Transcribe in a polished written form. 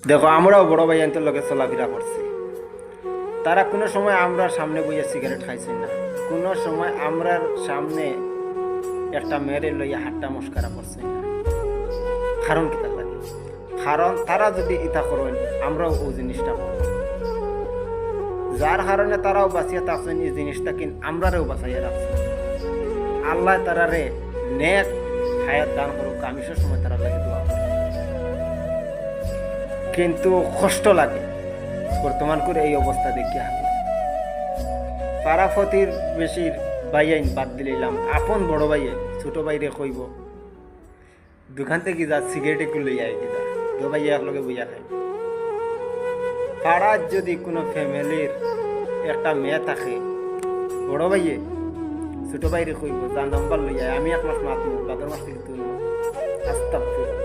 দেখো আমরাও বড় ভাই আনতে লগে চলাফেরা করছি, তারা কোনো সময় আমরার সামনে বইয়া সিগারেট খাইছে না, কোনো সময় আমরার সামনে একটা মেরে লইয়া হাট্টা মস্কারা করছে না। কারণ কি তার লাগে? কারণ তারা যদি ইতা করেন আমরাও ও জিনিসটা করব, যার কারণে তারাও বাঁচিয়ে থাকছেন এই জিনিসটা, কিন্তু আমরারেও বাঁচাইয়া রাখছে। আল্লাহ তারারে নেক হায়াত দান করুক, আমি সব সময় তারা লাগে দোয়া করি। কিন্তু কষ্ট লাগে বর্তমান করে এই অবস্থা দেখে হাতে পাড়াফতির বেশির ভাইয়াইন বাদ দিলাম, আপন বড় ভাইয়ে ছোট ভাইরে কইব দোকান থেকে যা সিগারেট একটু লইয়া আই দিদা, দো ভাইয়া একলগে বইয়া খাই। পাড়ার যদি কোনো ফ্যামিলির একটা মেয়ে থাকে, বড় ভাইয়ে ছোট ভাইরে কইব যা নাম্বার লইয়া আমি এক মাস মাতমু, বাদর মাস থেকে তুলব। আস্তাগফিরুল্লাহ।